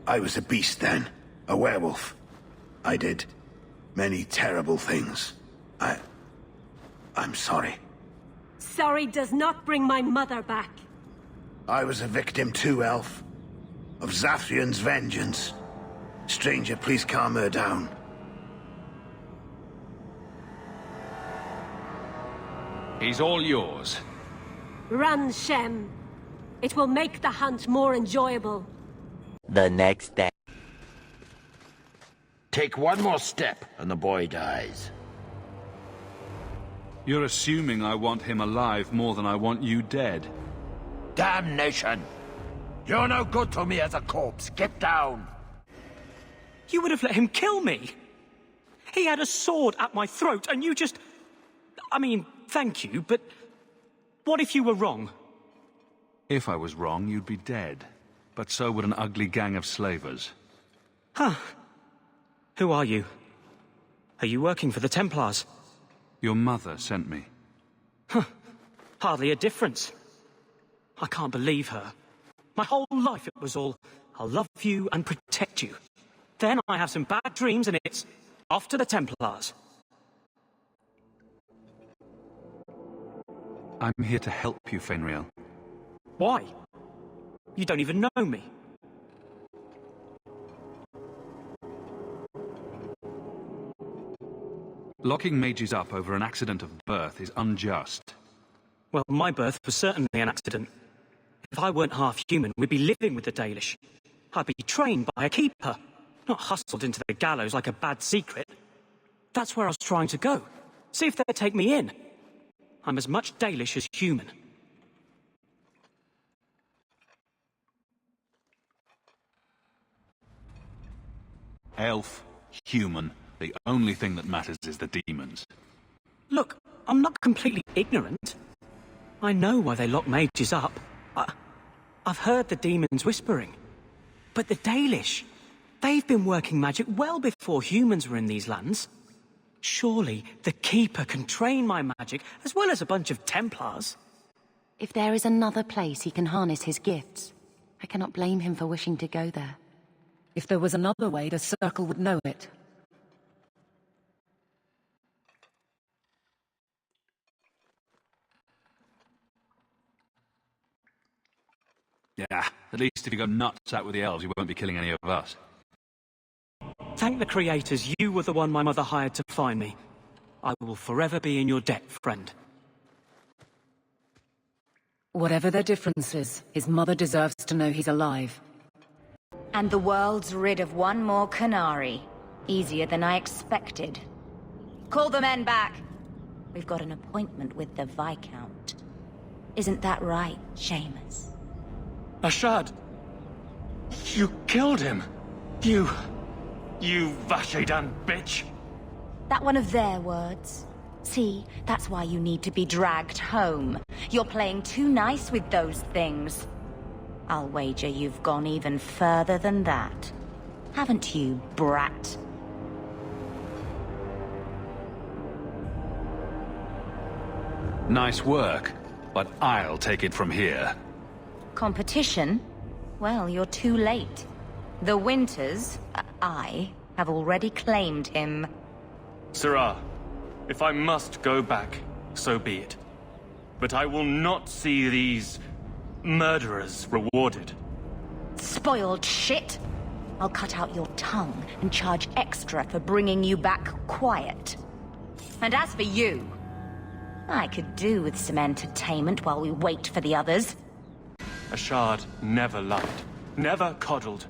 I was a beast then. A werewolf. I did many terrible things. I'm sorry. Sorry does not bring my mother back. I was a victim too, Elf. Of Zathrian's vengeance. Stranger, please calm her down. He's all yours. Run, Shem. It will make the hunt more enjoyable. The next day. Take one more step, and the boy dies. You're assuming I want him alive more than I want you dead. Damnation! You're no good to me as a corpse. Get down! You would have let him kill me! He had a sword at my throat, and you just... I mean, thank you, but... what if you were wrong? If I was wrong, you'd be dead. But so would an ugly gang of slavers. Huh. Who are you? Are you working for the Templars? Your mother sent me. Huh. Hardly a difference. I can't believe her. My whole life it was all, I'll love you and protect you. Then I have some bad dreams and it's off to the Templars. I'm here to help you, Fenriel. Why? You don't even know me. Locking mages up over an accident of birth is unjust. Well, my birth was certainly an accident. If I weren't half human, we'd be living with the Dalish. I'd be trained by a keeper, not hustled into the gallows like a bad secret. That's where I was trying to go. See if they'd take me in. I'm as much Dalish as human. Elf, human, the only thing that matters is the demons. Look, I'm not completely ignorant. I know why they lock mages up. I've heard the demons whispering. But the Dalish, they've been working magic well before humans were in these lands. Surely the Keeper can train my magic as well as a bunch of Templars. If there is another place he can harness his gifts, I cannot blame him for wishing to go there. If there was another way, the Circle would know it. Yeah, at least if you go nuts out with the elves, you won't be killing any of us. Thank the creators you were the one my mother hired to find me. I will forever be in your debt, friend. Whatever their differences, his mother deserves to know he's alive. And the world's rid of one more Canary. Easier than I expected. Call the men back. We've got an appointment with the Viscount. Isn't that right, Seamus? Ashad! You killed him! You Vashedan bitch! That one of their words? See, that's why you need to be dragged home. You're playing too nice with those things. I'll wager you've gone even further than that. Haven't you, brat? Nice work, but I'll take it from here. Competition? Well, you're too late. The Winters, I, have already claimed him. Sirrah, if I must go back, so be it. But I will not see these... murderers rewarded. Spoiled shit! I'll cut out your tongue and charge extra for bringing you back quiet. And as for you, I could do with some entertainment while we wait for the others. Ashad never lied, never coddled.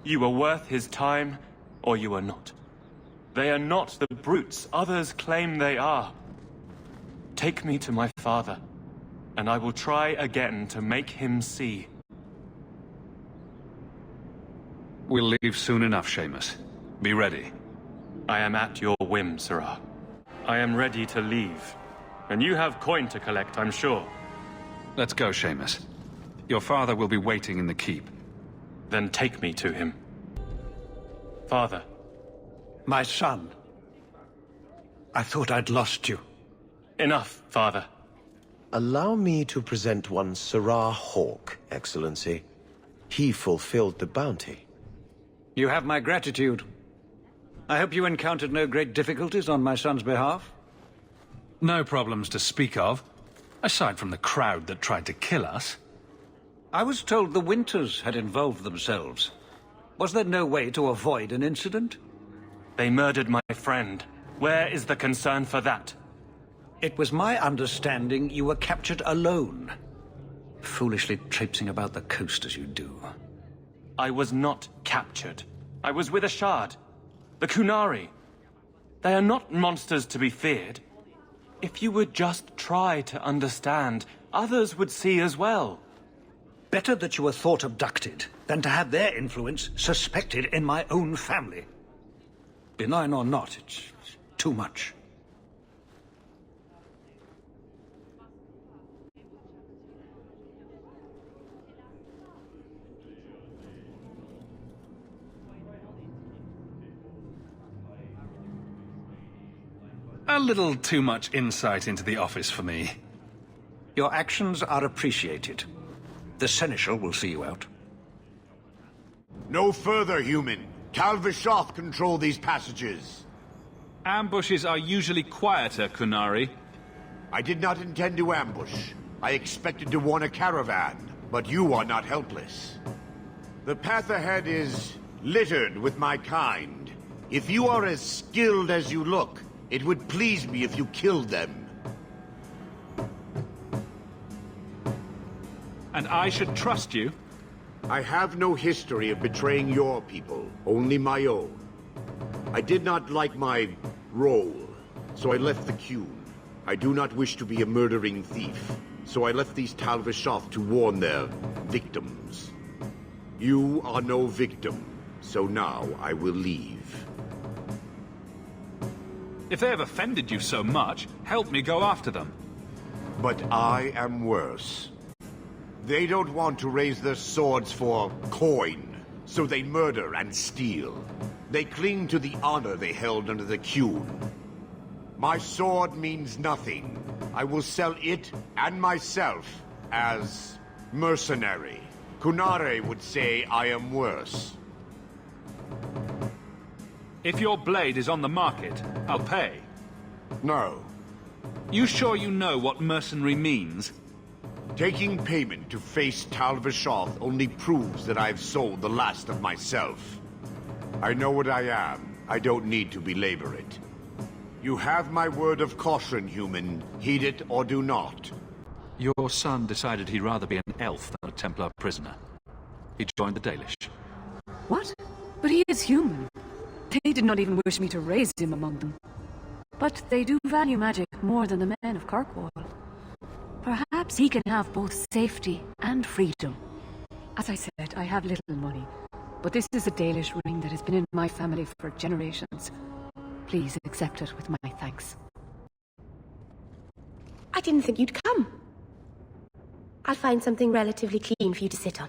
You were worth his time, or you are not. They are not the brutes others claim they are. Take me to my father, and I will try again to make him see. We'll leave soon enough, Seamus. Be ready. I am at your whim, Sirrah. I am ready to leave. And you have coin to collect, I'm sure. Let's go, Seamus. Your father will be waiting in the keep. Then take me to him. Father. My son. I thought I'd lost you. Enough, Father. Allow me to present one Sirrah Hawke, Excellency. He fulfilled the bounty. You have my gratitude. I hope you encountered no great difficulties on my son's behalf? No problems to speak of, aside from the crowd that tried to kill us. I was told the Winters had involved themselves. Was there no way to avoid an incident? They murdered my friend. Where is the concern for that? It was my understanding you were captured alone. Foolishly traipsing about the coast as you do. I was not captured. I was with a shard. The Kunari. They are not monsters to be feared. If you would just try to understand, others would see as well. Better that you were thought abducted than to have their influence suspected in my own family. Benign or not, it's too much. A little too much insight into the office for me. Your actions are appreciated. The Seneschal will see you out. No further, human. Tal Vishoth control these passages. Ambushes are usually quieter, Kunari. I did not intend to ambush. I expected to warn a caravan, but you are not helpless. The path ahead is littered with my kind. If you are as skilled as you look, it would please me if you killed them. And I should trust you? I have no history of betraying your people, only my own. I did not like my role, so I left the queue. I do not wish to be a murdering thief, so I left these Tal Vishoth to warn their victims. You are no victim, so now I will leave. If they have offended you so much, help me go after them. But I am worse. They don't want to raise their swords for coin, so they murder and steal. They cling to the honor they held under the queue. My sword means nothing. I will sell it and myself as mercenary. Kunare would say I am worse. If your blade is on the market, I'll pay. No. You sure you know what mercenary means? Taking payment to face Tal Vishoth only proves that I've sold the last of myself. I know what I am. I don't need to belabor it. You have my word of caution, human. Heed it or do not. Your son decided he'd rather be an elf than a Templar prisoner. He joined the Dalish. What? But he is human. They did not even wish me to raise him among them. But they do value magic more than the men of Kirkwall. Perhaps he can have both safety and freedom. As I said, I have little money, but this is a Dalish ring that has been in my family for generations. Please accept it with my thanks. I didn't think you'd come. I'll find something relatively clean for you to sit on.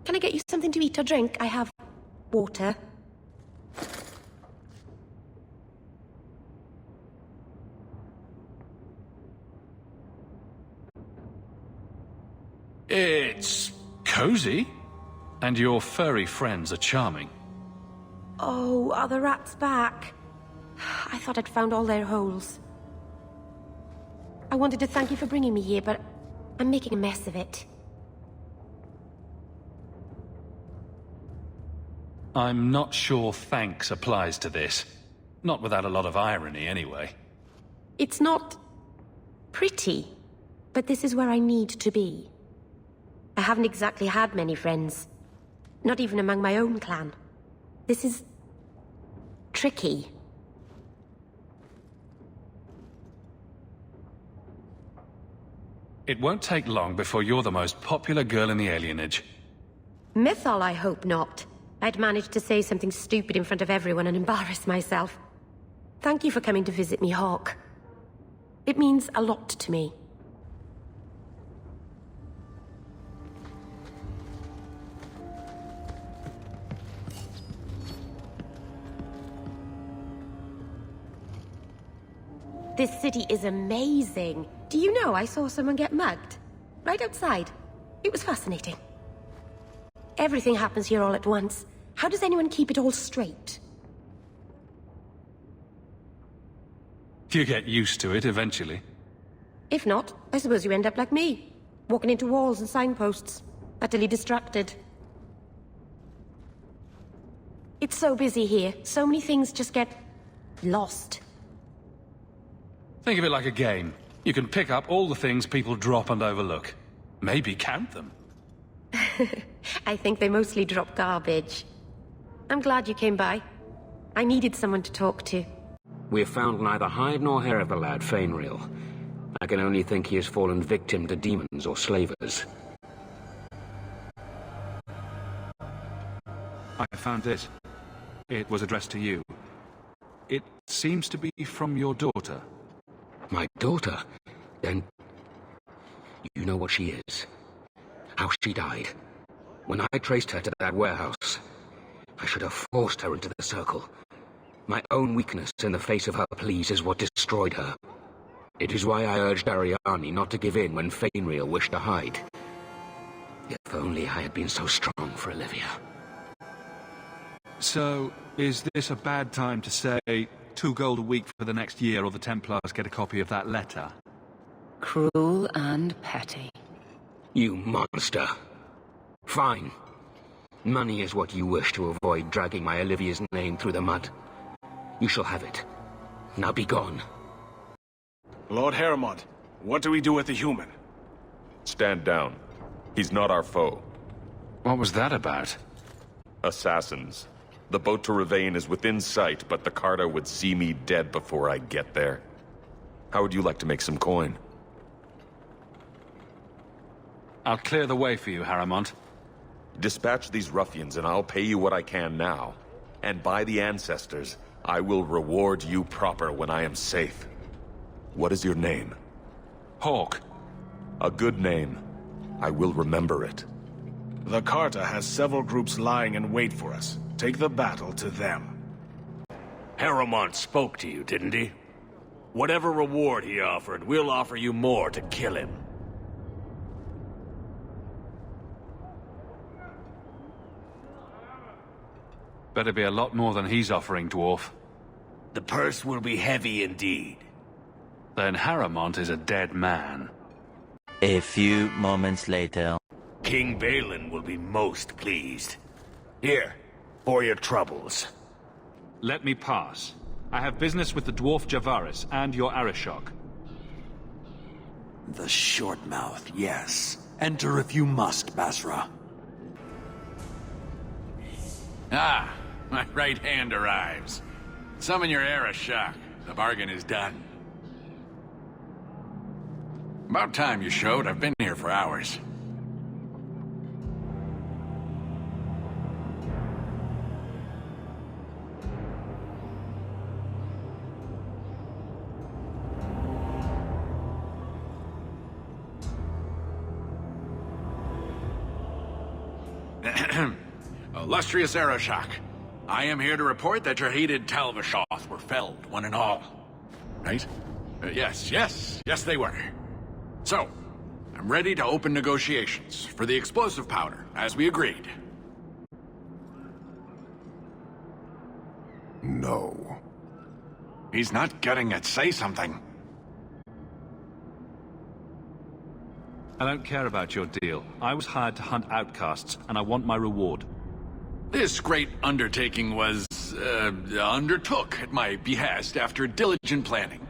Can I get you something to eat or drink? I have water. It's cozy. And your furry friends are charming. Oh, are the rats back? I thought I'd found all their holes. I wanted to thank you for bringing me here, but I'm making a mess of it. I'm not sure thanks applies to this. Not without a lot of irony, anyway. It's not pretty, but this is where I need to be. I haven't exactly had many friends. Not even among my own clan. This is tricky. It won't take long before you're the most popular girl in the alienage. Mythol, I hope not. I'd managed to say something stupid in front of everyone and embarrass myself. Thank you for coming to visit me, Hawke. It means a lot to me. This city is amazing. Do you know I saw someone get mugged? Right outside. It was fascinating. Everything happens here all at once. How does anyone keep it all straight? You get used to it eventually. If not, I suppose you end up like me. Walking into walls and signposts. Utterly distracted. It's so busy here. So many things just get... lost. Think of it like a game. You can pick up all the things people drop and overlook. Maybe count them. I think they mostly drop garbage. I'm glad you came by. I needed someone to talk to. We have found neither hide nor hair of the lad, Fainreal. I can only think he has fallen victim to demons or slavers. I found it. It was addressed to you. It seems to be from your daughter. My daughter? Then... you know what she is. How she died. When I traced her to that warehouse, I should have forced her into the circle. My own weakness in the face of her pleas is what destroyed her. It is why I urged Ariane not to give in when Fainreal wished to hide. If only I had been so strong for Olivia. So, is this a bad time to say 2 gold a week for the next year, or the Templars get a copy of that letter? Cruel and petty. You monster. Fine. Money is what you wish to avoid dragging my Olivia's name through the mud. You shall have it. Now be gone. Lord Heremont, what do we do with the human? Stand down. He's not our foe. What was that about? Assassins. The boat to Ravane is within sight, but the Carter would see me dead before I get there. How would you like to make some coin? I'll clear the way for you, Heremont. Dispatch these ruffians and I'll pay you what I can now. And by the ancestors, I will reward you proper when I am safe. What is your name? Hawke. A good name. I will remember it. The Carter has several groups lying in wait for us. Take the battle to them. Heremont spoke to you, didn't he? Whatever reward he offered, we'll offer you more to kill him. Better be a lot more than he's offering, dwarf. The purse will be heavy indeed. Then Heremont is a dead man. A few moments later. King Balin will be most pleased. Here, for your troubles. Let me pass. I have business with the dwarf Javaris and your Arishok. The short mouth, yes. Enter if you must, Basra. Ah, my right hand arrives. Summon your Arishok. The bargain is done. About time you showed. I've been here for hours. Illustrious Arishok, I am here to report that your hated Talvishoth were felled, one and all. Right? Yes, they were. So, I'm ready to open negotiations for the explosive powder, as we agreed. No. He's not getting it. Say something. I don't care about your deal. I was hired to hunt outcasts, and I want my reward. This great undertaking was, undertook at my behest after diligent planning.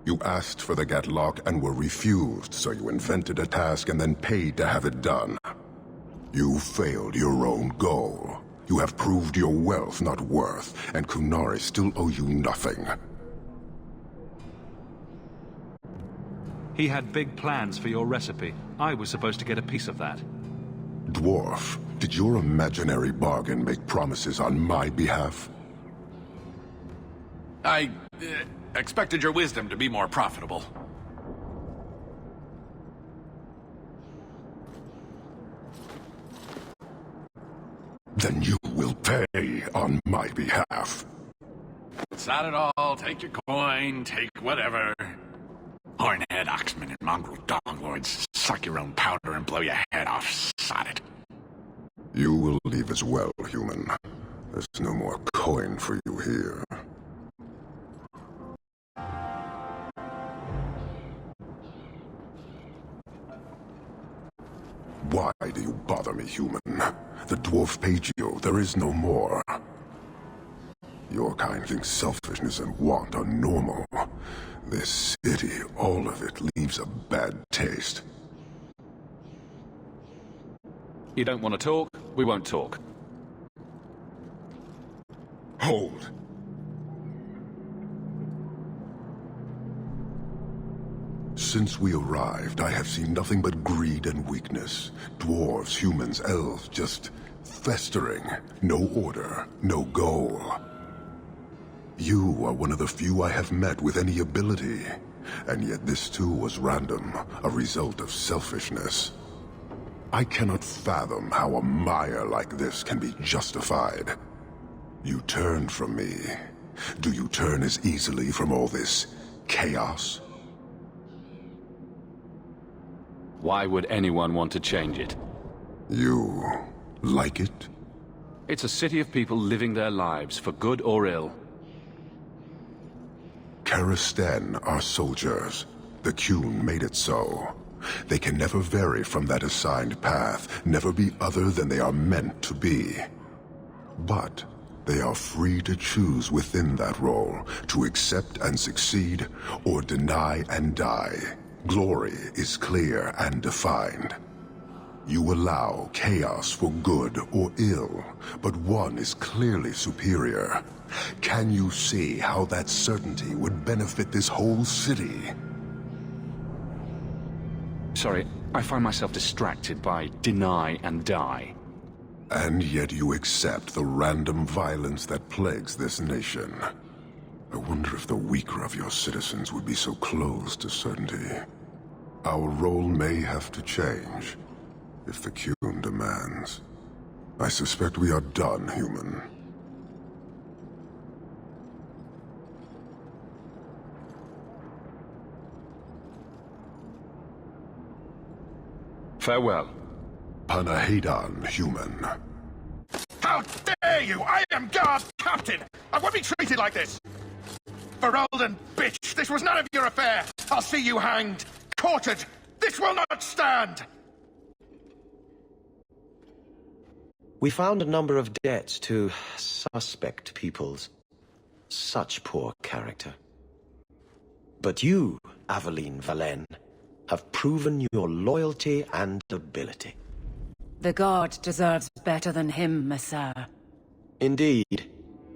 You asked for the Gatlock and were refused, so you invented a task and then paid to have it done. You failed your own goal. You have proved your wealth not worth, and Kunari still owe you nothing. He had big plans for your recipe. I was supposed to get a piece of that. Dwarf, did your imaginary bargain make promises on my behalf? I expected your wisdom to be more profitable. Then you will pay on my behalf. It's not at all. Take your coin, take whatever. Hornhead axemen and mongrel dog lords suck your own powder and blow your head off, sod it. You will leave as well, human. There's no more coin for you here. Why do you bother me, human? The dwarf paid you. There is no more. Your kind thinks selfishness and want are normal. This city, all of it, leaves a bad taste. You don't want to talk? We won't talk. Hold. Since we arrived, I have seen nothing but greed and weakness. Dwarves, humans, elves, just festering. No order, no goal. You are one of the few I have met with any ability. And yet this too was random, a result of selfishness. I cannot fathom how a mire like this can be justified. You turned from me. Do you turn as easily from all this chaos? Why would anyone want to change it? You like it? It's a city of people living their lives, for good or ill. Karastan are soldiers. The Qun made it so. They can never vary from that assigned path, never be other than they are meant to be. But they are free to choose within that role, to accept and succeed, or deny and die. Glory is clear and defined. You allow chaos for good or ill, but one is clearly superior. Can you see how that certainty would benefit this whole city? Sorry, I find myself distracted by deny and die. And yet you accept the random violence that plagues this nation. I wonder if the weaker of your citizens would be so close to certainty. Our role may have to change, if the Qun demands. I suspect we are done, human. Farewell. Panahedan, human. How dare you! I am guard captain! I won't be treated like this! Ferelden, bitch! This was none of your affair! I'll see you hanged! Quartered! This will not stand! We found a number of debts to suspect peoples. Such poor character. But you, Aveline Valen, have proven your loyalty and ability. The guard deserves better than him, Messire. Indeed.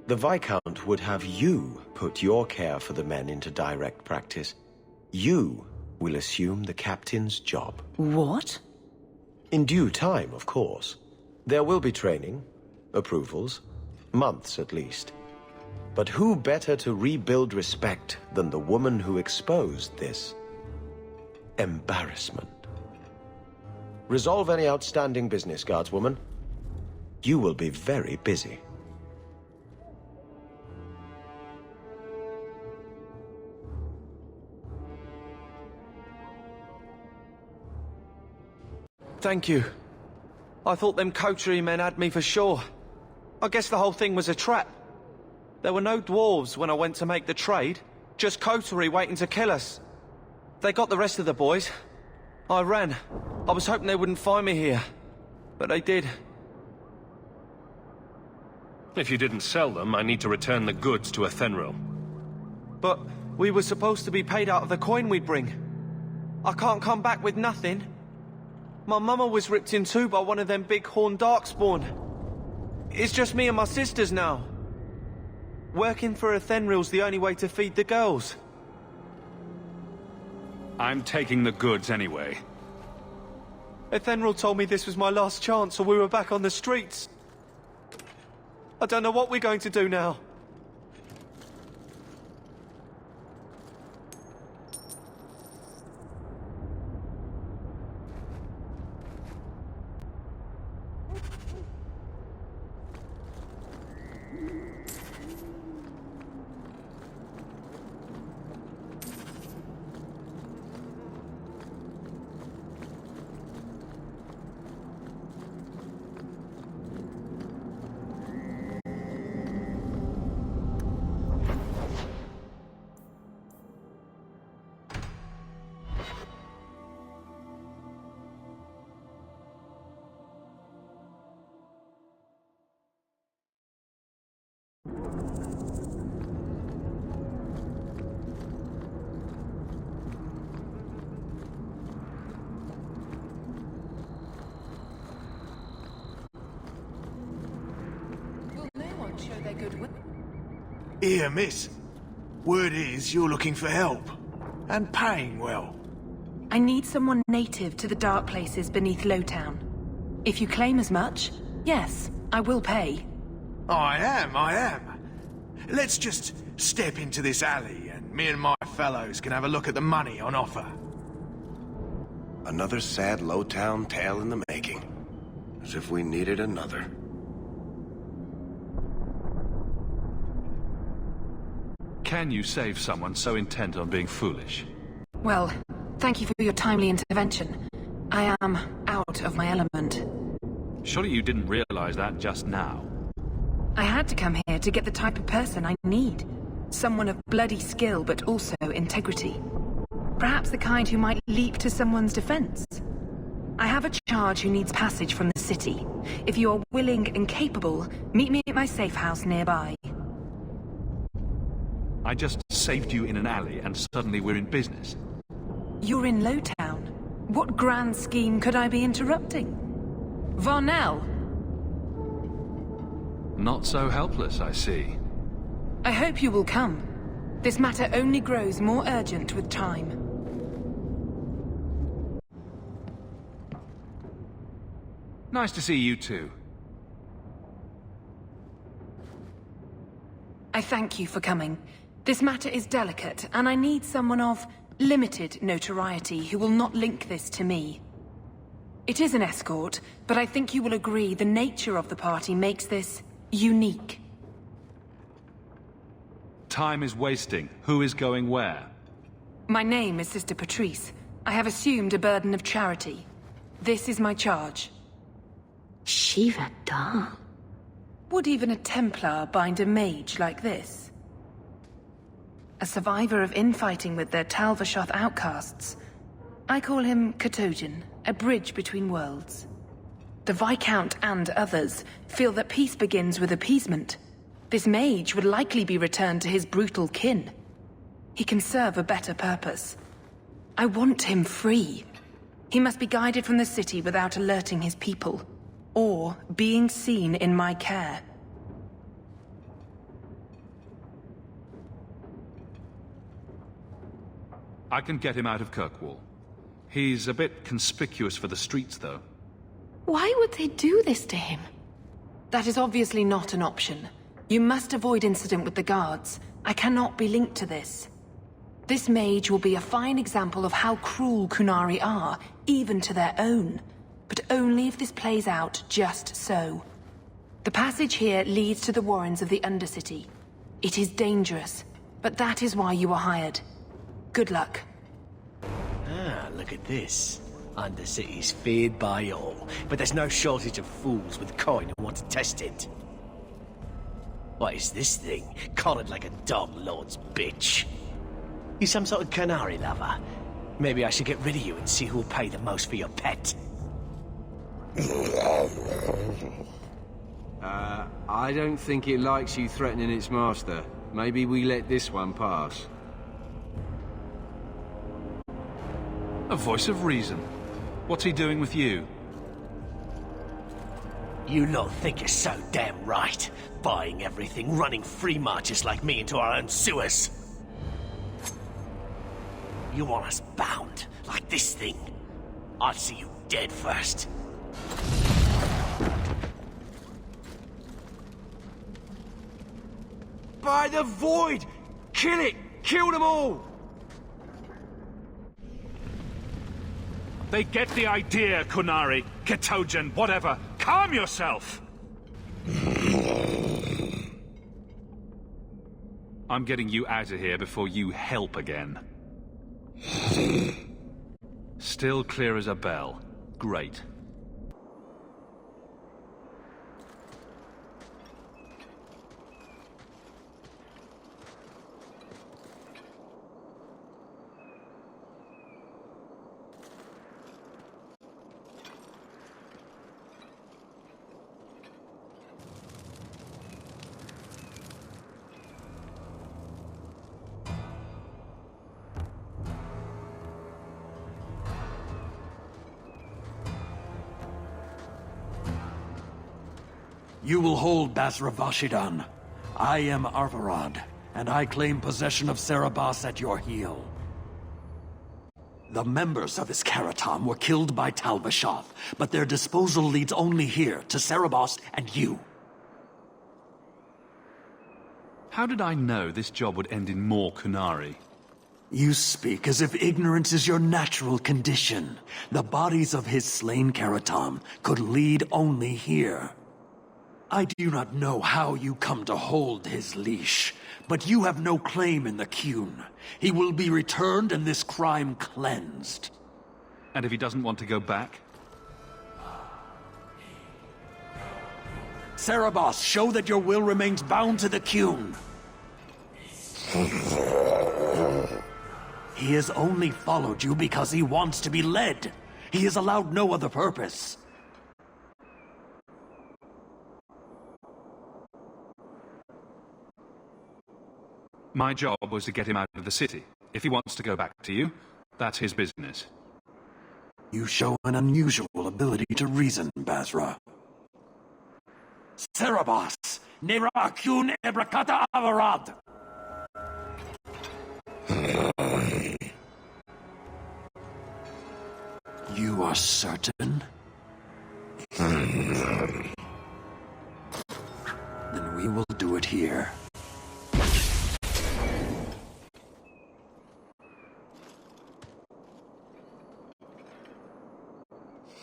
The Viscount would have you put your care for the men into direct practice. You will assume the captain's job. What? In due time, of course. There will be training, approvals, months at least. But who better to rebuild respect than the woman who exposed this embarrassment? Resolve any outstanding business, guardswoman. You will be very busy. Thank you. I thought them coterie men had me for sure. I guess the whole thing was a trap. There were no dwarves when I went to make the trade, just coterie waiting to kill us. They got the rest of the boys. I ran. I was hoping they wouldn't find me here, but they did. If you didn't sell them, I need to return the goods to Athenril. But we were supposed to be paid out of the coin we'd bring. I can't come back with nothing. My mama was ripped in two by one of them big horned darkspawn. It's just me and my sisters now. Working for Athenril's the only way to feed the girls. I'm taking the goods anyway. Athenril told me this was my last chance, or we were back on the streets. I don't know what we're going to do now. goodwill. Here, miss. Word is you're looking for help. And paying well. I need someone native to the dark places beneath Lowtown. If you claim as much, yes, I will pay. I am. Let's just step into this alley, and me and my fellows can have a look at the money on offer. Another sad Lowtown tale in the making. As if we needed another. Can you save someone so intent on being foolish? Well, thank you for your timely intervention. I am out of my element. Surely you didn't realize that just now. I had to come here to get the type of person I need. Someone of bloody skill, but also integrity. Perhaps the kind who might leap to someone's defense. I have a charge who needs passage from the city. If you are willing and capable, meet me at my safe house nearby. I just saved you in an alley and suddenly we're in business. You're in Lowtown. What grand scheme could I be interrupting? Varnell! Not so helpless, I see. I hope you will come. This matter only grows more urgent with time. Nice to see you too. I thank you for coming. This matter is delicate, and I need someone of limited notoriety who will not link this to me. It is an escort, but I think you will agree the nature of the party makes this unique. Time is wasting. Who is going where? My name is Sister Patrice. I have assumed a burden of charity. This is my charge. Shiva Da. Would even a Templar bind a mage like this? A survivor of infighting with their Talvashoth outcasts. I call him Katojan, a bridge between worlds. The Viscount and others feel that peace begins with appeasement. This mage would likely be returned to his brutal kin. He can serve a better purpose. I want him free. He must be guided from the city without alerting his people, or being seen in my care. I can get him out of Kirkwall. He's a bit conspicuous for the streets, though. Why would they do this to him? That is obviously not an option. You must avoid incident with the guards. I cannot be linked to this. This mage will be a fine example of how cruel Qunari are, even to their own. But only if this plays out just so. The passage here leads to the warrens of the Undercity. It is dangerous, but that is why you were hired. Good luck. Ah, look at this. Undercity's feared by all, but there's no shortage of fools with coin who want to test it. What is this thing? Collared like a dog lord's bitch. You some sort of canary lover? Maybe I should get rid of you and see who'll pay the most for your pet. I don't think it likes you threatening its master. Maybe we let this one pass. A voice of reason. What's he doing with you? You lot think you're so damn right. Buying everything, running free marches like me into our own sewers. You want us bound, like this thing? I'd see you dead first. By the void! Kill it! Kill them all! They get the idea, Qunari, Katojan, whatever. Calm yourself! I'm getting you out of here before you help again. Still clear as a bell. Great. You will hold Basra Vashidan. I am Arvarad, and I claim possession of Cerebos at your heel. The members of Iskaratam were killed by Tal Vashoth, but their disposal leads only here, to Cerebos and you. How did I know this job would end in more Kunari? You speak as if ignorance is your natural condition. The bodies of his slain Karatam could lead only here. I do not know how you come to hold his leash, but you have no claim in the Qun. He will be returned and this crime cleansed. And if he doesn't want to go back? Cerebos, show that your will remains bound to the Qun. He has only followed you because he wants to be led. He has allowed no other purpose. My job was to get him out of the city. If he wants to go back to you, that's his business. You show an unusual ability to reason, Basra. Cerebos, Nera Akun Ebrakata Avarad. You are certain? Then we will do it here.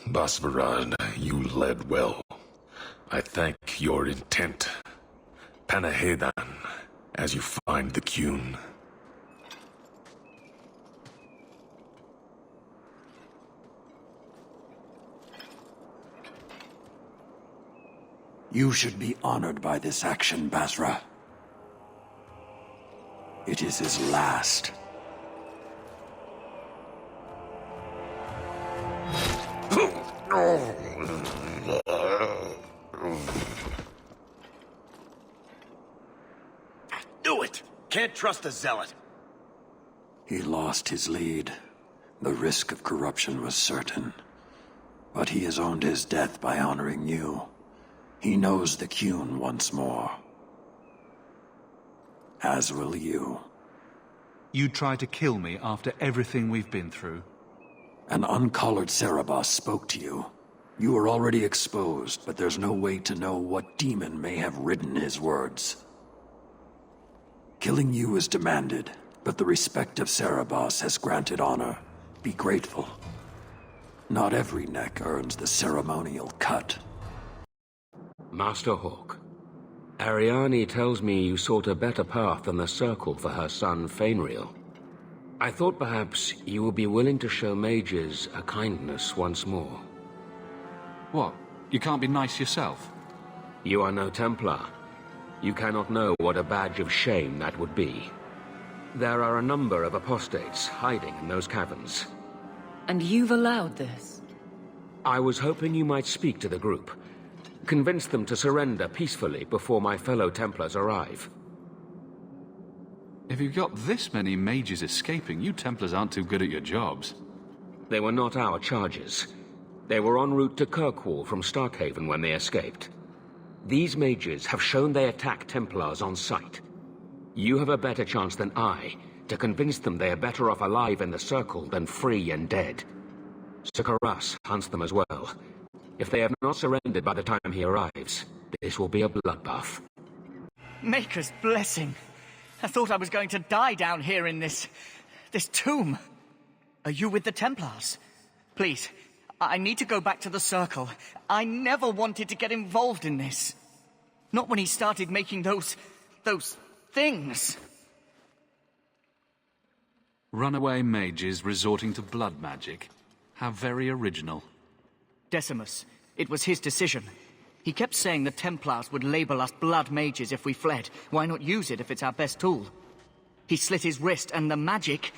Basvarad, you led well. I thank your intent. Panahedan, as you find the Qun. You should be honored by this action, Basra. It is his last. Do it! Can't trust a zealot. He lost his lead. The risk of corruption was certain. But he has earned his death by honoring you. He knows the Qun once more. As will you. You tried to kill me after everything we've been through. An uncollared Cerebos spoke to you. You are already exposed, but there's no way to know what demon may have written his words. Killing you is demanded, but the respect of Cerebos has granted honor. Be grateful. Not every neck earns the ceremonial cut. Master Hawke, Ariane tells me you sought a better path than the Circle for her son Fainriel. I thought perhaps you would be willing to show mages a kindness once more. What? You can't be nice yourself? You are no Templar. You cannot know what a badge of shame that would be. There are a number of apostates hiding in those caverns. And you've allowed this? I was hoping you might speak to the group. Convince them to surrender peacefully before my fellow Templars arrive. If you've got this many mages escaping, you Templars aren't too good at your jobs. They were not our charges. They were en route to Kirkwall from Starkhaven when they escaped. These mages have shown they attack Templars on sight. You have a better chance than I to convince them they are better off alive in the Circle than free and dead. Sakaras hunts them as well. If they have not surrendered by the time he arrives, this will be a bloodbath. Maker's blessing. I thought I was going to die down here in this tomb. Are you with the Templars? Please, I need to go back to the Circle. I never wanted to get involved in this. Not when he started making those things. Runaway mages resorting to blood magic. How very original. Decimus. It was his decision. He kept saying the Templars would label us blood mages if we fled. Why not use it if it's our best tool? He slit his wrist, and the magic,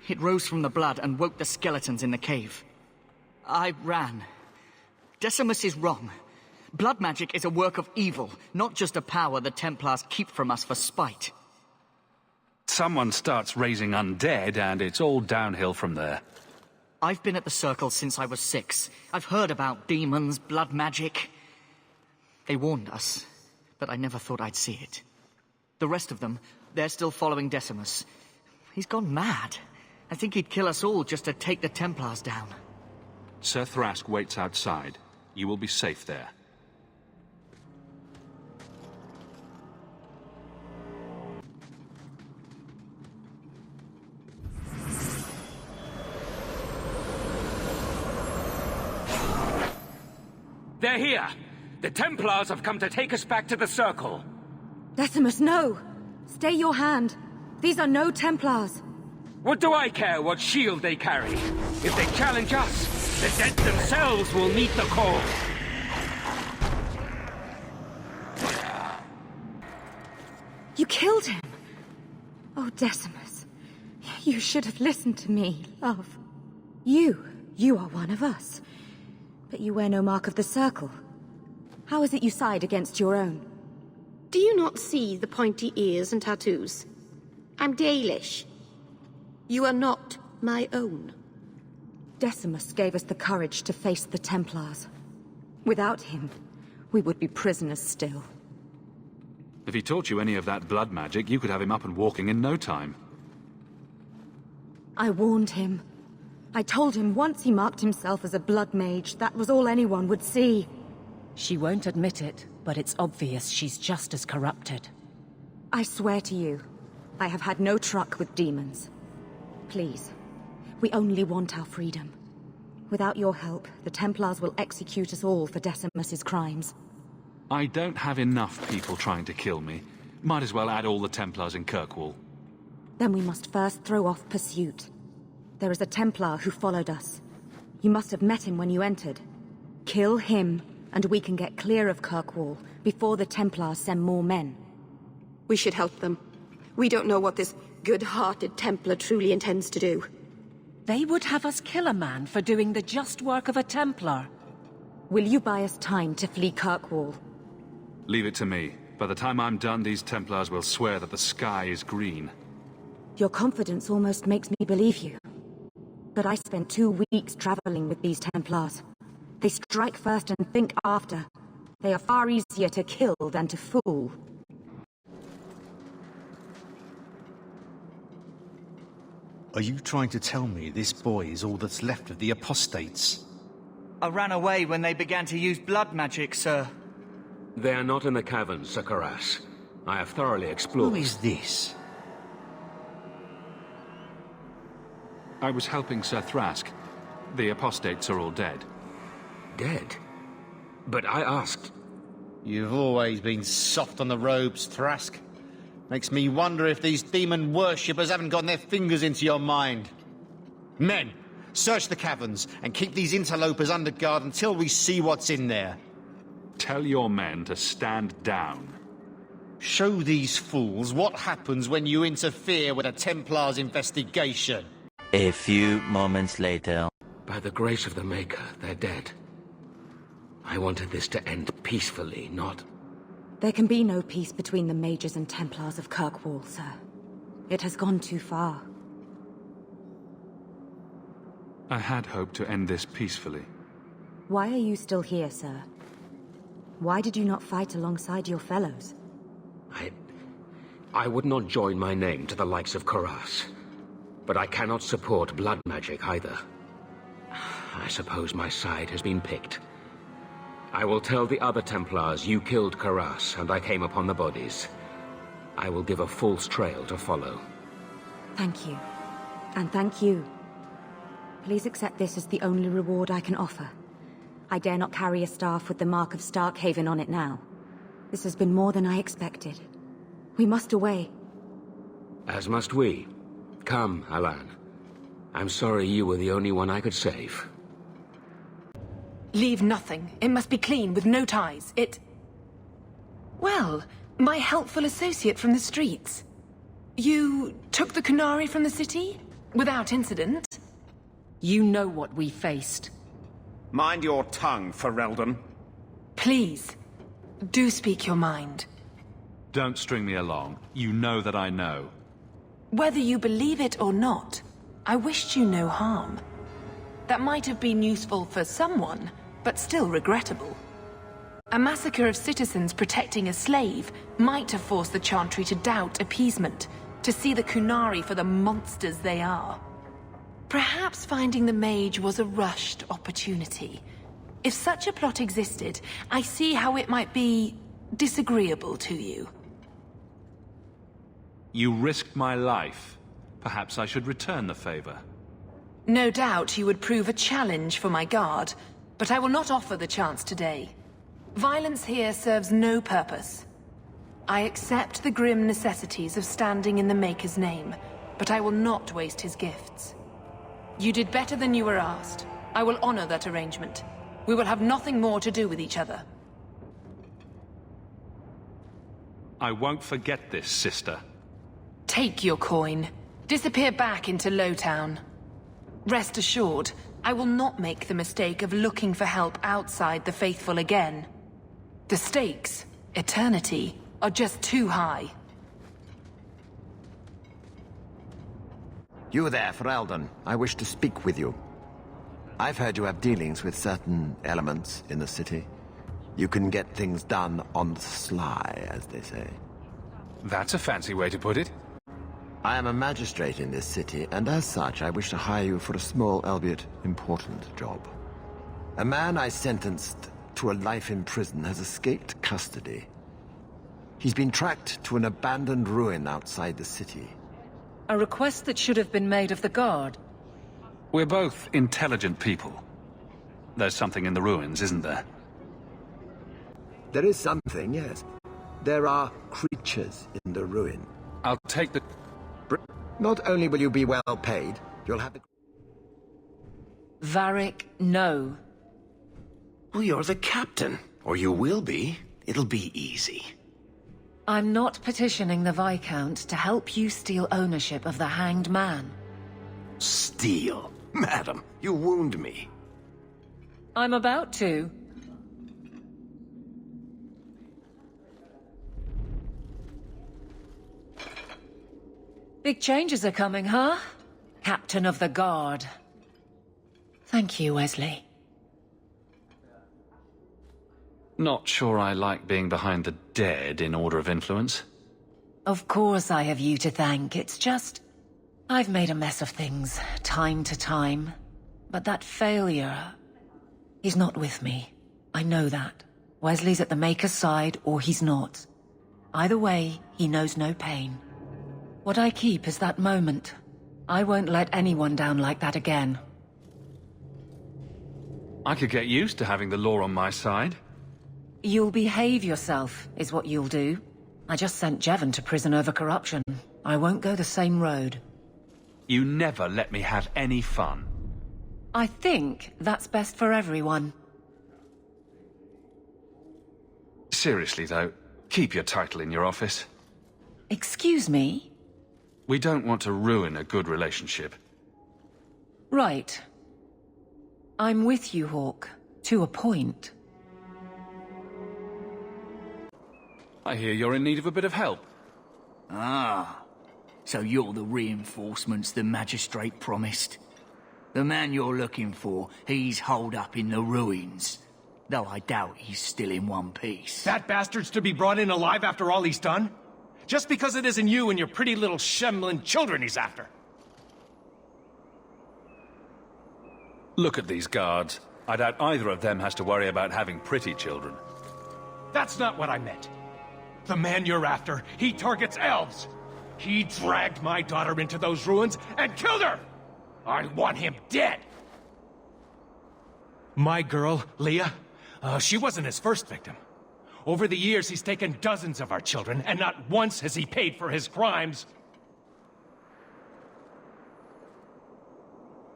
it rose from the blood and woke the skeletons in the cave. I ran. Decimus is wrong. Blood magic is a work of evil, not just a power the Templars keep from us for spite. Someone starts raising undead, and it's all downhill from there. I've been at the Circle since I was 6. I've heard about demons, blood magic. They warned us, but I never thought I'd see it. The rest of them, they're still following Decimus. He's gone mad. I think he'd kill us all just to take the Templars down. Sir Thrask waits outside. You will be safe there. They're here! The Templars have come to take us back to the Circle! Decimus, no! Stay your hand. These are no Templars. What do I care what shield they carry? If they challenge us, the dead themselves will meet the call. You killed him! Oh, Decimus. You should have listened to me, love. You are one of us. But you wear no mark of the Circle. How is it you side against your own? Do you not see the pointy ears and tattoos? I'm Dalish. You are not my own. Decimus gave us the courage to face the Templars. Without him, we would be prisoners still. If he taught you any of that blood magic, you could have him up and walking in no time. I warned him. I told him once he marked himself as a blood mage, that was all anyone would see. She won't admit it, but it's obvious she's just as corrupted. I swear to you, I have had no truck with demons. Please, we only want our freedom. Without your help, the Templars will execute us all for Decimus's crimes. I don't have enough people trying to kill me. Might as well add all the Templars in Kirkwall. Then we must first throw off pursuit. There is a Templar who followed us. You must have met him when you entered. Kill him, and we can get clear of Kirkwall before the Templars send more men. We should help them. We don't know what this good-hearted Templar truly intends to do. They would have us kill a man for doing the just work of a Templar. Will you buy us time to flee Kirkwall? Leave it to me. By the time I'm done, these Templars will swear that the sky is green. Your confidence almost makes me believe you. But I spent 2 weeks traveling with these Templars. They strike first and think after. They are far easier to kill than to fool. Are you trying to tell me this boy is all that's left of the apostates? I ran away when they began to use blood magic, sir. They are not in the caverns, Sir Karas. I have thoroughly explored. Who is this? I was helping Sir Thrask. The apostates are all dead. Dead? But I asked... You've always been soft on the robes, Thrask. Makes me wonder if these demon worshippers haven't gotten their fingers into your mind. Men, search the caverns and keep these interlopers under guard until we see what's in there. Tell your men to stand down. Show these fools what happens when you interfere with a Templar's investigation. A few moments later. By the grace of the Maker, they're dead. I wanted this to end peacefully, not... There can be no peace between the mages and Templars of Kirkwall, sir. It has gone too far. I had hoped to end this peacefully. Why are you still here, sir? Why did you not fight alongside your fellows? I would not join my name to the likes of Karas. But I cannot support blood magic either. I suppose my side has been picked. I will tell the other Templars you killed Karas and I came upon the bodies. I will give a false trail to follow. Thank you. And thank you. Please accept this as the only reward I can offer. I dare not carry a staff with the mark of Starkhaven on it now. This has been more than I expected. We must away. As must we. Come, Alan. I'm sorry you were the only one I could save. Leave nothing. It must be clean, with no ties. Well, my helpful associate from the streets. You took the Kunari from the city? Without incident? You know what we faced. Mind your tongue, Ferelden. Please, do speak your mind. Don't string me along. You know that I know. Whether you believe it or not, I wished you no harm. That might have been useful for someone, but still regrettable. A massacre of citizens protecting a slave might have forced the Chantry to doubt appeasement, to see the Kunari for the monsters they are. Perhaps finding the mage was a rushed opportunity. If such a plot existed, I see how it might be disagreeable to you. You risked my life. Perhaps I should return the favor. No doubt you would prove a challenge for my guard, but I will not offer the chance today. Violence here serves no purpose. I accept the grim necessities of standing in the Maker's name, but I will not waste his gifts. You did better than you were asked. I will honor that arrangement. We will have nothing more to do with each other. I won't forget this, sister. Take your coin. Disappear back into Lowtown. Rest assured, I will not make the mistake of looking for help outside the Faithful again. The stakes, eternity, are just too high. You there, Ferelden. I wish to speak with you. I've heard you have dealings with certain elements in the city. You can get things done on the sly, as they say. That's a fancy way to put it. I am a magistrate in this city, and as such, I wish to hire you for a small, albeit important, job. A man I sentenced to a life in prison has escaped custody. He's been tracked to an abandoned ruin outside the city. A request that should have been made of the guard. We're both intelligent people. There's something in the ruins, isn't there? There is something, yes. There are creatures in the ruin. I'll take the... Not only will you be well paid, you'll have the... Varric, no. Well, you're the captain. Or you will be. It'll be easy. I'm not petitioning the Viscount to help you steal ownership of the Hanged Man. Steal? Madam, you wound me. I'm about to. Big changes are coming, huh? Captain of the Guard. Thank you, Wesley. Not sure I like being behind the dead in order of influence. Of course I have you to thank. It's just... I've made a mess of things, time to time. But that failure... He's not with me. I know that. Wesley's at the Maker's side, or he's not. Either way, he knows no pain. What I keep is that moment. I won't let anyone down like that again. I could get used to having the law on my side. You'll behave yourself, is what you'll do. I just sent Jevon to prison over corruption. I won't go the same road. You never let me have any fun. I think that's best for everyone. Seriously, though, keep your title in your office. Excuse me? We don't want to ruin a good relationship. Right. I'm with you, Hawke. To a point. I hear you're in need of a bit of help. Ah, so you're the reinforcements the magistrate promised. The man you're looking for, he's holed up in the ruins. Though I doubt he's still in one piece. That bastard's to be brought in alive after all he's done? Just because it isn't you and your pretty little Shemlin children he's after. Look at these guards. I doubt either of them has to worry about having pretty children. That's not what I meant. The man you're after, he targets elves. He dragged my daughter into those ruins and killed her! I want him dead! My girl, Leah, she wasn't his first victim. Over the years, he's taken dozens of our children, and not once has he paid for his crimes.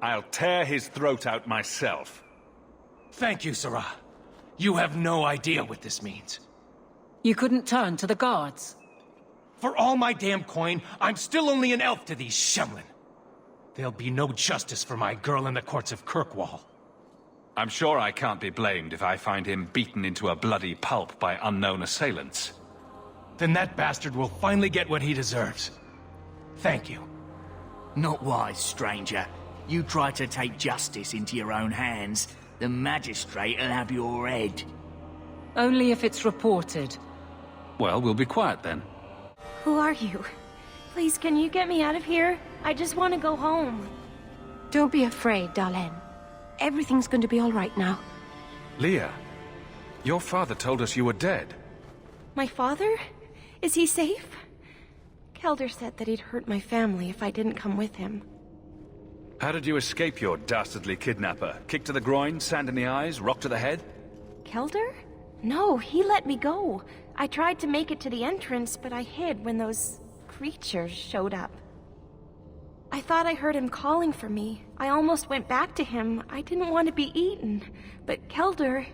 I'll tear his throat out myself. Thank you, Sarah. You have no idea what this means. You couldn't turn to the guards. For all my damn coin, I'm still only an elf to these Shemlin. There'll be no justice for my girl in the courts of Kirkwall. I'm sure I can't be blamed if I find him beaten into a bloody pulp by unknown assailants. Then that bastard will finally get what he deserves. Thank you. Not wise, stranger. You try to take justice into your own hands, the magistrate'll have your head. Only if it's reported. Well, we'll be quiet then. Who are you? Please, can you get me out of here? I just want to go home. Don't be afraid, Darlene. Everything's going to be all right now. Leah, your father told us you were dead. My father? Is he safe? Kelder said that he'd hurt my family if I didn't come with him. How did you escape your dastardly kidnapper? Kick to the groin, sand in the eyes, rock to the head? Kelder? No, he let me go. I tried to make it to the entrance, but I hid when those creatures showed up. I thought I heard him calling for me. I almost went back to him. I didn't want to be eaten. But Kelder,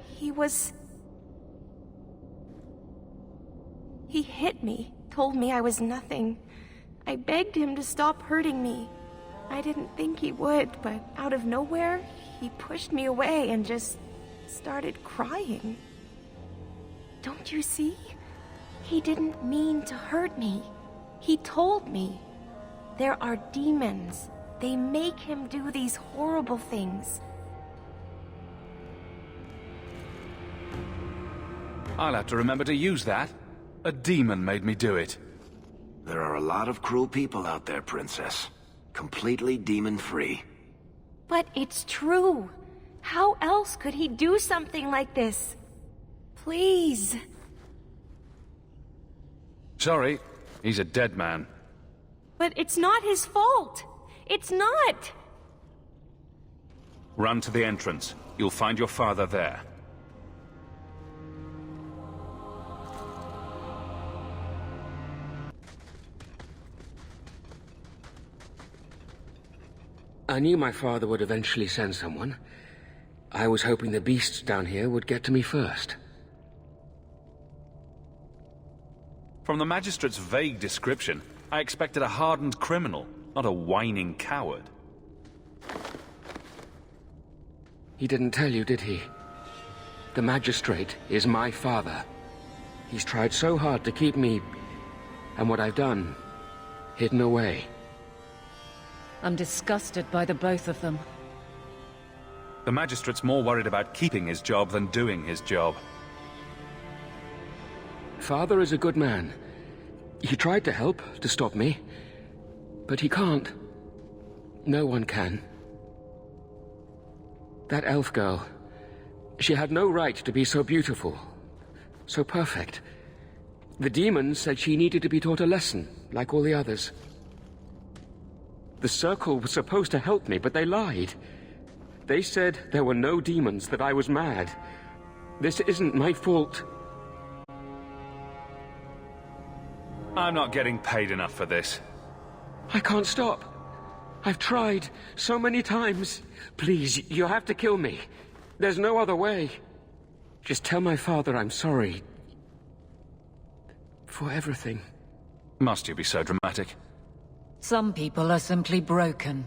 He hit me, told me I was nothing. I begged him to stop hurting me. I didn't think he would, but out of nowhere, he pushed me away and just started crying. Don't you see? He didn't mean to hurt me. He told me. There are demons. They make him do these horrible things. I'll have to remember to use that. A demon made me do it. There are a lot of cruel people out there, Princess. Completely demon-free. But it's true. How else could he do something like this? Please. Sorry, he's a dead man. But it's not his fault. It's not. Run to the entrance. You'll find your father there. I knew my father would eventually send someone. I was hoping the beasts down here would get to me first. From the Magistrate's vague description, I expected a hardened criminal, not a whining coward. He didn't tell you, did he? The Magistrate is my father. He's tried so hard to keep me, and what I've done, hidden away. I'm disgusted by the both of them. The Magistrate's more worried about keeping his job than doing his job. Father is a good man. He tried to help, to stop me. But he can't. No one can. That elf girl, she had no right to be so beautiful, so perfect. The demons said she needed to be taught a lesson, like all the others. The Circle was supposed to help me, but they lied. They said there were no demons, that I was mad. This isn't my fault. I'm not getting paid enough for this. I can't stop. I've tried so many times. Please, you have to kill me. There's no other way. Just tell my father I'm sorry. For everything. Must you be so dramatic? Some people are simply broken.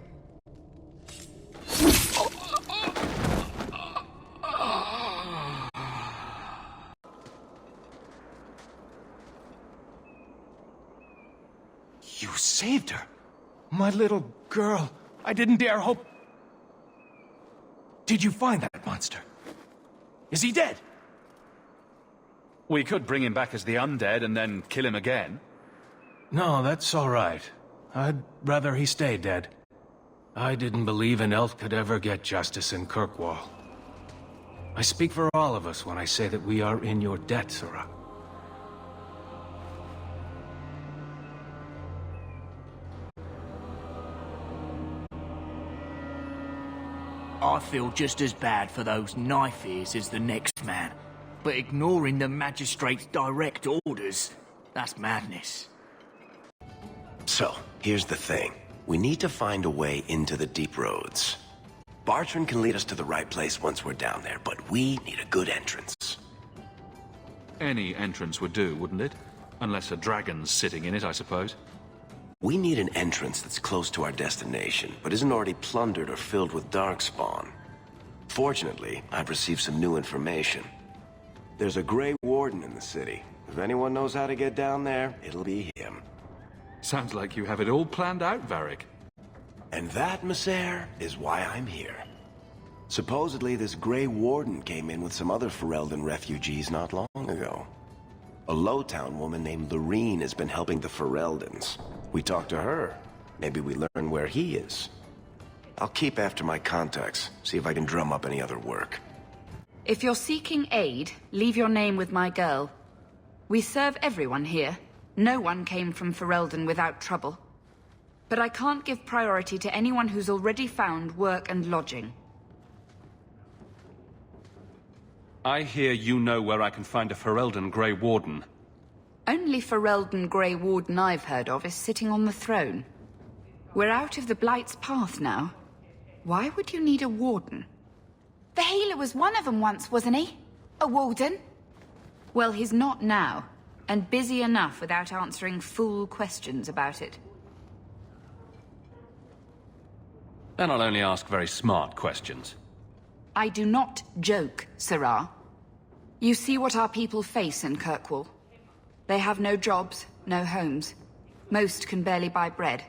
You saved her. My little girl. I didn't dare hope... Did you find that monster? Is he dead? We could bring him back as the undead and then kill him again. No, that's all right. I'd rather he stay dead. I didn't believe an elf could ever get justice in Kirkwall. I speak for all of us when I say that we are in your debt, Sirrah. I feel just as bad for those knife ears as the next man. But ignoring the Magistrate's direct orders, that's madness. So, here's the thing. We need to find a way into the deep roads. Bartrand can lead us to the right place once we're down there, but we need a good entrance. Any entrance would do, wouldn't it? Unless a dragon's sitting in it, I suppose. We need an entrance that's close to our destination, but isn't already plundered or filled with darkspawn. Fortunately, I've received some new information. There's a Grey Warden in the city. If anyone knows how to get down there, it'll be him. Sounds like you have it all planned out, Varric. And that, Messer, is why I'm here. Supposedly, this Grey Warden came in with some other Ferelden refugees not long ago. A Lowtown woman named Lorene has been helping the Fereldans. We talked to her. Maybe we learn where he is. I'll keep after my contacts, see if I can drum up any other work. If you're seeking aid, leave your name with my girl. We serve everyone here. No one came from Ferelden without trouble. But I can't give priority to anyone who's already found work and lodging. I hear you know where I can find a Ferelden Grey Warden. Only Ferelden Grey Warden I've heard of is sitting on the throne. We're out of the Blight's path now. Why would you need a warden? The healer was one of them once, wasn't he? A warden? Well, he's not now, and busy enough without answering fool questions about it. Then I'll only ask very smart questions. I do not joke, Sirrah. You see what our people face in Kirkwall. They have no jobs, no homes. Most can barely buy bread.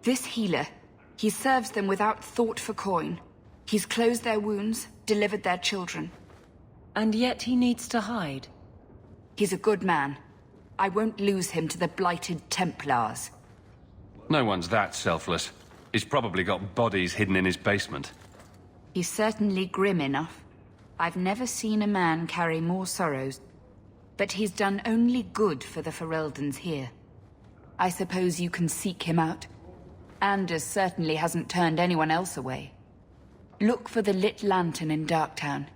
This healer, he serves them without thought for coin. He's closed their wounds, delivered their children. And yet he needs to hide. He's a good man. I won't lose him to the blighted Templars. No one's that selfless. He's probably got bodies hidden in his basement. He's certainly grim enough. I've never seen a man carry more sorrows. But he's done only good for the Fereldans here. I suppose you can seek him out. Anders certainly hasn't turned anyone else away. Look for the lit lantern in Darktown.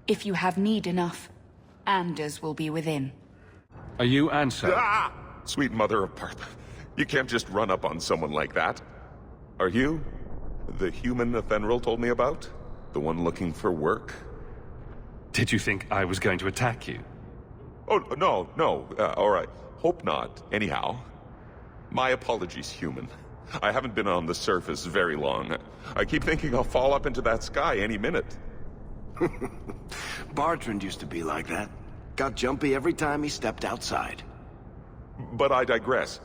If you have need enough, Anders will be within. Are you Anso? Ah! Sweet mother of Parth. You can't just run up on someone like that. Are you the human Athenril told me about? The one looking for work? Did you think I was going to attack you? Oh, no. All right. Hope not. Anyhow. My apologies, human. I haven't been on the surface very long. I keep thinking I'll fall up into that sky any minute. Bartrand used to be like that. Got jumpy every time he stepped outside. But I digress.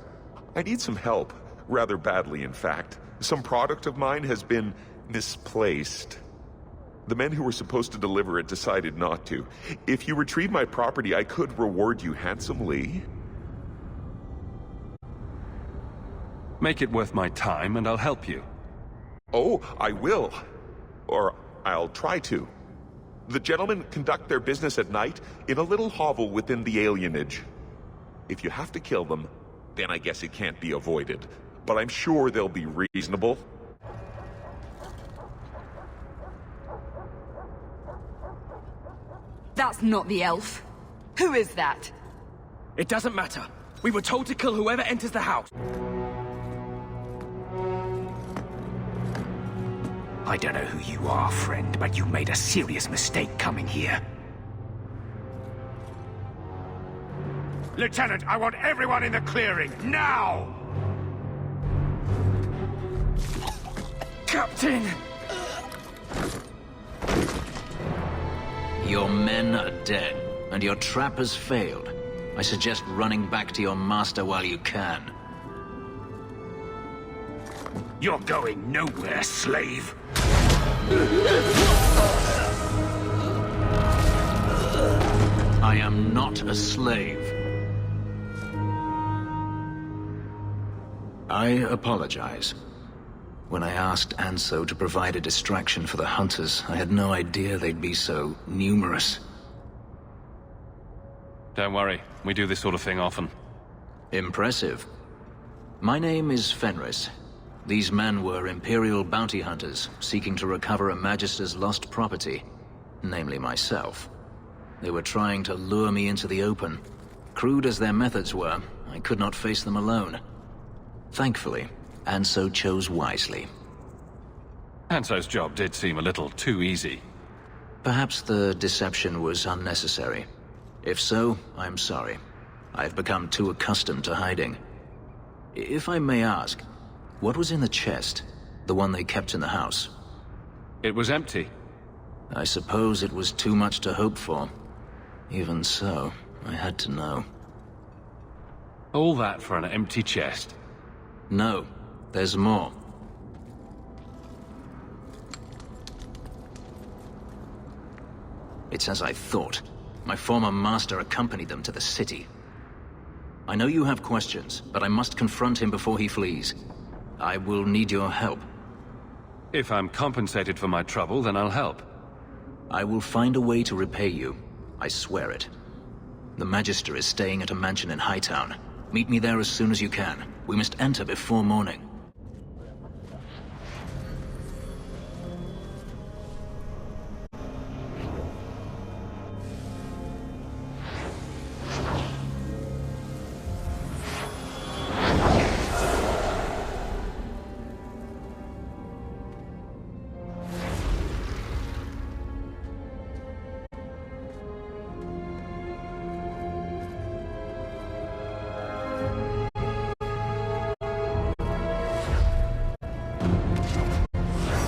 I need some help. Rather badly, in fact. Some product of mine has been misplaced. The men who were supposed to deliver it decided not to. If you retrieve my property, I could reward you handsomely. Make it worth my time, and I'll help you. Oh, I will. Or I'll try to. The gentlemen conduct their business at night in a little hovel within the alienage. If you have to kill them, then I guess it can't be avoided. But I'm sure they'll be reasonable. That's not the elf. Who is that? It doesn't matter. We were told to kill whoever enters the house. I don't know who you are, friend, but you made a serious mistake coming here. Lieutenant, I want everyone in the clearing, now! Captain! Your men are dead, and your trap has failed. I suggest running back to your master while you can. You're going nowhere, slave! I am not a slave. I apologize. When I asked Anso to provide a distraction for the hunters, I had no idea they'd be so numerous. Don't worry, we do this sort of thing often. Impressive. My name is Fenris. These men were Imperial bounty hunters, seeking to recover a Magister's lost property, namely myself. They were trying to lure me into the open. Crude as their methods were, I could not face them alone. Thankfully, Anso chose wisely. Anso's job did seem a little too easy. Perhaps the deception was unnecessary. If so, I'm sorry. I've become too accustomed to hiding. If I may ask, what was in the chest? The one they kept in the house? It was empty. I suppose it was too much to hope for. Even so, I had to know. All that for an empty chest? No, there's more. It's as I thought. My former master accompanied them to the city. I know you have questions, but I must confront him before he flees. I will need your help. If I'm compensated for my trouble, then I'll help. I will find a way to repay you. I swear it. The Magister is staying at a mansion in Hightown. Meet me there as soon as you can. We must enter before morning.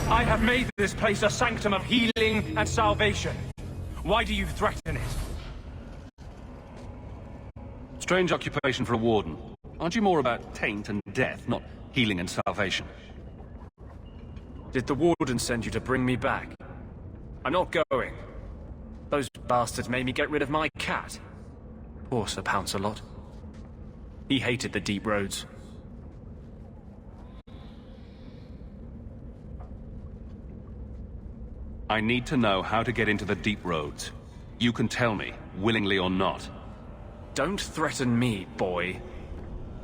I have made this place a sanctum of healing and salvation. Why do you threaten it? Strange occupation for a warden. Aren't you more about taint and death, not healing and salvation? Did the warden send you to bring me back? I'm not going. Those bastards made me get rid of my cat. Poor Sir Pouncelot. He hated the deep roads. I need to know how to get into the deep roads. You can tell me, willingly or not. Don't threaten me, boy.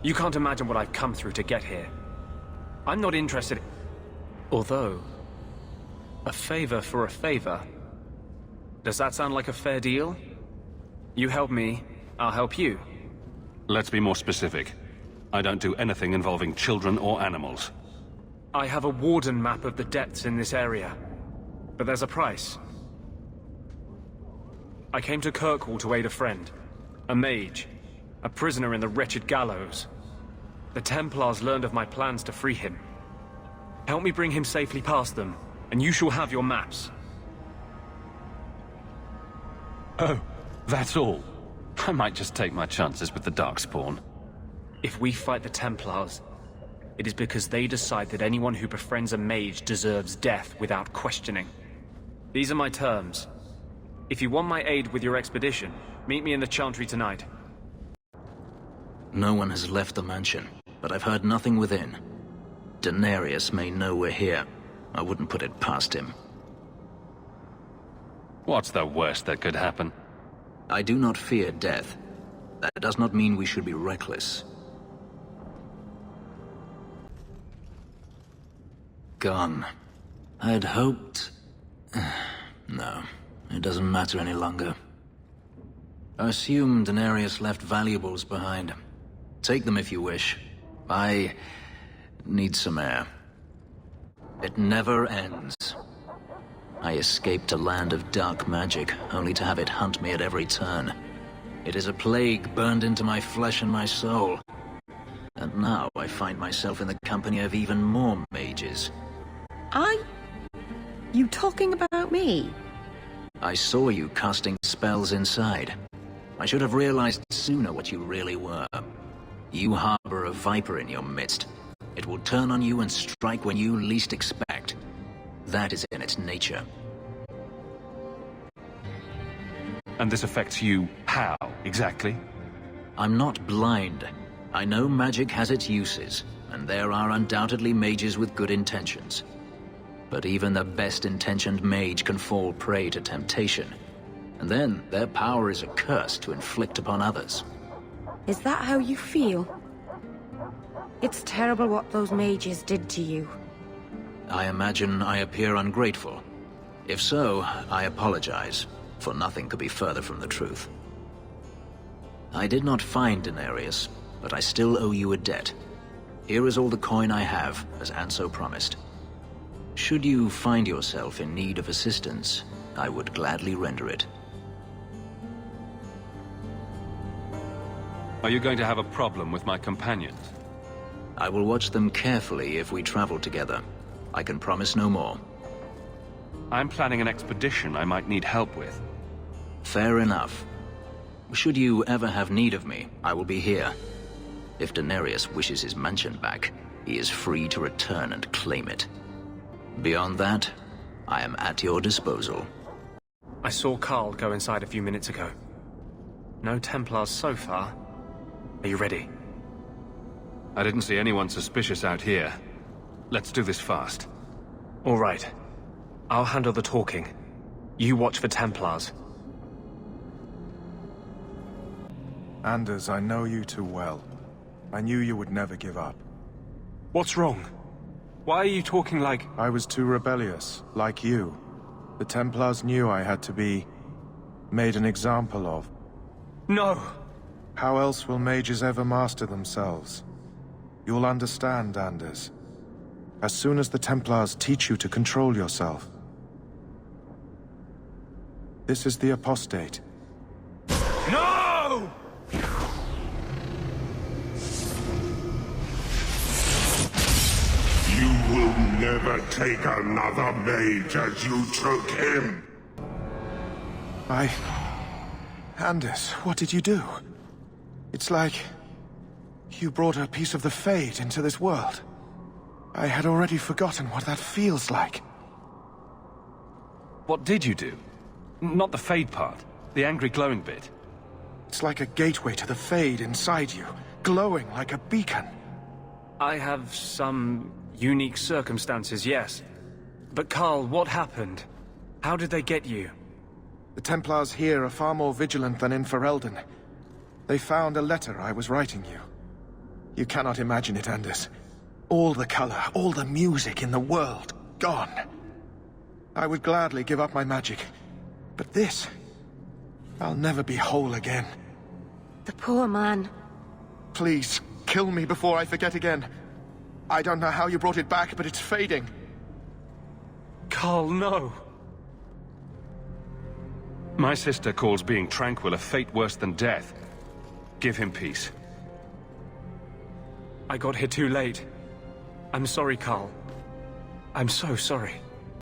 You can't imagine what I've come through to get here. I'm not interested. Although, a favor for a favor. Does that sound like a fair deal? You help me, I'll help you. Let's be more specific. I don't do anything involving children or animals. I have a warden map of the depths in this area. But there's a price. I came to Kirkwall to aid a friend. A mage. A prisoner in the wretched gallows. The Templars learned of my plans to free him. Help me bring him safely past them, and you shall have your maps. Oh, that's all. I might just take my chances with the Darkspawn. If we fight the Templars, it is because they decide that anyone who befriends a mage deserves death without questioning. These are my terms. If you want my aid with your expedition, meet me in the Chantry tonight. No one has left the mansion, but I've heard nothing within. Daenerys may know we're here. I wouldn't put it past him. What's the worst that could happen? I do not fear death. That does not mean we should be reckless. Gone. I had hoped... No, it doesn't matter any longer. I assume Daenerys left valuables behind. Take them if you wish. I need some air. It never ends. I escaped a land of dark magic, only to have it hunt me at every turn. It is a plague burned into my flesh and my soul. And now I find myself in the company of even more mages. You talking about me? I saw you casting spells inside. I should have realized sooner what you really were. You harbor a viper in your midst. It will turn on you and strike when you least expect. That is in its nature. And this affects you how, exactly? I'm not blind. I know magic has its uses, and there are undoubtedly mages with good intentions. But even the best-intentioned mage can fall prey to temptation. And then their power is a curse to inflict upon others. Is that how you feel? It's terrible what those mages did to you. I imagine I appear ungrateful. If so, I apologize, for nothing could be further from the truth. I did not find Daenerys, but I still owe you a debt. Here is all the coin I have, as Anso promised. Should you find yourself in need of assistance, I would gladly render it. Are you going to have a problem with my companions? I will watch them carefully if we travel together. I can promise no more. I'm planning an expedition I might need help with. Fair enough. Should you ever have need of me, I will be here. If Daenerys wishes his mansion back, he is free to return and claim it. Beyond that, I am at your disposal. I saw Carl go inside a few minutes ago. No Templars so far. Are you ready? I didn't see anyone suspicious out here. Let's do this fast. All right. I'll handle the talking. You watch for Templars. Anders, I know you too well. I knew you would never give up. What's wrong? Why are you talking like... I was too rebellious, like you. The Templars knew I had to be... made an example of. No! How else will mages ever master themselves? You'll understand, Anders. As soon as the Templars teach you to control yourself. This is the apostate. No! You will never take another mage as you took him. Anders, what did you do? It's like... you brought a piece of the Fade into this world. I had already forgotten what that feels like. What did you do? Not the Fade part. The angry glowing bit. It's like a gateway to the Fade inside you, glowing like a beacon. I have some unique circumstances, yes. But Carl, what happened? How did they get you? The Templars here are far more vigilant than in Ferelden. They found a letter I was writing you. You cannot imagine it, Anders. All the color, all the music in the world, gone. I would gladly give up my magic. But this... I'll never be whole again. The poor man. Please, kill me before I forget again. I don't know how you brought it back, but it's fading. Carl, no! My sister calls being tranquil a fate worse than death. Give him peace. I got here too late. I'm sorry, Carl. I'm so sorry.